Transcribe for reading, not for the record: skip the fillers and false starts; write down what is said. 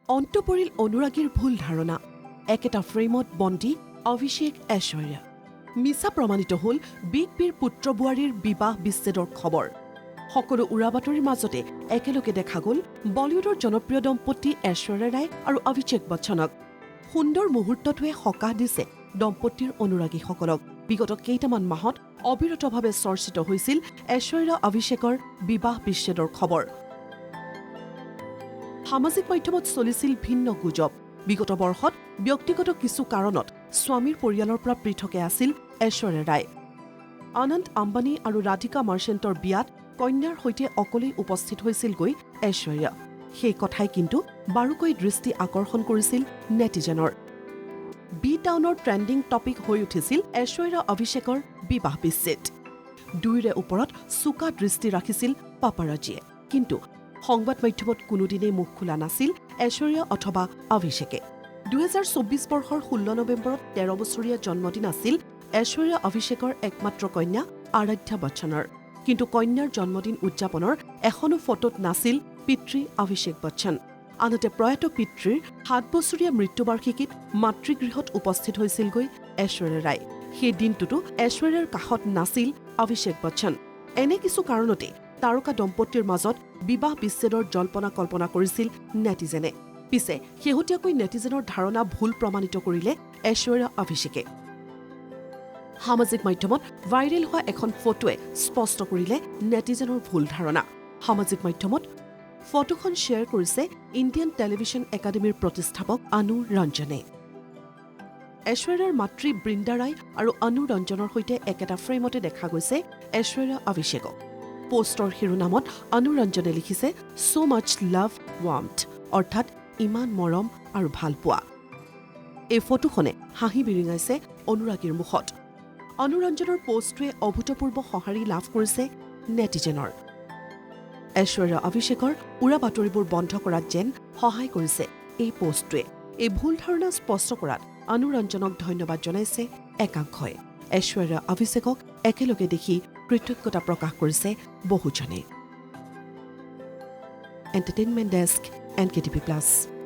অন্ত পৰিল অনুৰাগীৰ ভুল ধাৰণা একেটা ফ্ৰেমত বন্দী অভিষেক ঐশ্বৰ্যা মিছা প্ৰমাণিত হ'ল বিগ বিৰ পুত্ৰ বোৱাৰীৰ বিবাহ বিচ্ছেদৰ খবৰ সকলো উৰাবাতৰিৰ মাজতে একেলগে দেখা গ'ল বলিউডৰ জনপ্ৰিয় দম্পতি ঐশ্বৰ্যা ৰায় আৰু অভিষেক বচ্চনক সুন্দৰ মুহূৰ্তটোৱে সকাহ দিছে দম্পতিৰ অনুৰাগীসকলক বিগত কেইটামান মাহত অবিৰতভাৱে চৰ্চিত হৈছিল ঐশ্বৰ্যা অভিষেকৰ বিবাহ বিচ্ছেদৰ খবৰ সামাজিক মাধ্যমত চলিছিল ভিন্ন গুজব বিগত বৰ্ষত ব্যক্তিগত কিছু কাৰণত স্বামীৰ পৰিয়ালৰ পৰা পৃথকে আছিল ঐশ্বৰ্যা ৰায় আনন্দ আম্বানী আৰু ৰাধিকা মাৰ্চেণ্টৰ বিয়াত কন্যাৰ সৈতে অকলেই উপস্থিত হৈছিলগৈ ঐশ্বৰ্যা সেই কথাই কিন্তু বাৰুকৈ দৃষ্টি আকৰ্ষণ কৰিছিল নেটিজেনৰ বি টাউনৰ ট্ৰেণ্ডিং টপিক হৈ উঠিছিল ঐশ্বৰ্যা অভিষেকৰ বিবাহ বিচ্ছেদ দুয়োৰে ওপৰত চোকা দৃষ্টি ৰাখিছিল পাপাৰাজিয়ে কিন্তু সংবাদ মাধ্যমত কোনোদিনেই মুখ খোলা নাছিল ঐশ্বৰ্যা অথবা অভিষেকে 2024 বৰ্ষৰ 16 নৱেম্বৰত 13 বছৰীয়া জন্মদিন আছিল ঐশ্বৰ্যা অভিষেকৰ একমাত্ৰ কন্যা আৰাধ্যা বচ্চনৰ কিন্তু কন্যাৰ জন্মদিন উদযাপনৰ এখনো ফটোত নাছিল পিতৃ অভিষেক বচ্চন আনহাতে প্ৰয়াত পিতৃৰ 7 বছৰীয়া মৃত্যুবাৰ্ষিকীত মাতৃগৃহত উপস্থিত হৈছিলগৈ ঐশ্বৰ্যা ৰায় সেই দিনটোতো ঐশ্বৰ্যাৰ কাষত নাছিল অভিষেক বচ্চন এনে কিছু কাৰণতে তাৰকা দম্পতিৰ মাজত বিবাহ বিচ্ছেদৰ জল্পনা কল্পনা কৰিছিল নেটিজেনে পিছে শেহতীয়াকৈ নেটিজেনৰ ধাৰণা ভুল প্ৰমাণিত কৰিলে ঐশ্বৰ্যা অভিষেকে সামাজিক মাধ্যমত ভাইৰেল হোৱা এখন ফটোৱে স্পষ্ট কৰিলে নেটিজেনৰ ভুল ধাৰণা সামাজিক মাধ্যমত ফটোখন শ্বেয়াৰ কৰিছে ইণ্ডিয়ান টেলিভিছন একাডেমীৰ প্ৰতিষ্ঠাপক অনু ৰঞ্জনে ঐশ্বৰ্যাৰ মাতৃ বৃন্দা ৰায় আৰু অনু ৰঞ্জনৰ সৈতে একেটা ফ্ৰেমতে দেখা গৈছে ঐশ্বৰ্যা অভিষেকক পোষ্টৰ শিৰোনামত অনু ৰঞ্জনে লিখিছে সো মাচ লাভ ৱাৰ্মথ অৰ্থাৎ ইমান মৰম আৰু ভালপোৱা এই ফটোখনে হাঁহি বিৰিঙাইছে অনুৰাগীৰ মুখত অনু ৰঞ্জনৰ পোষ্টটোৱে অভূতপূৰ্ব সঁহাৰি লাভ কৰিছে নেটিজেনৰ ঐশ্বৰ্যা অভিষেকৰ উৰা বাতৰিবোৰ বন্ধ কৰাত যেন সহায় কৰিছে এই পোষ্টটোৱে এই ভুল ধাৰণা স্পষ্ট কৰাত অনু ৰঞ্জনক ধন্যবাদ জনাইছে একাংশই ঐশ্বৰ্যা অভিষেকক একেলগে দেখি কৃতজ্ঞতা প্ৰকাশ কৰিছে বহুজনে এণ্টাৰটেইনমেণ্ট ডেস্ক NKTV+।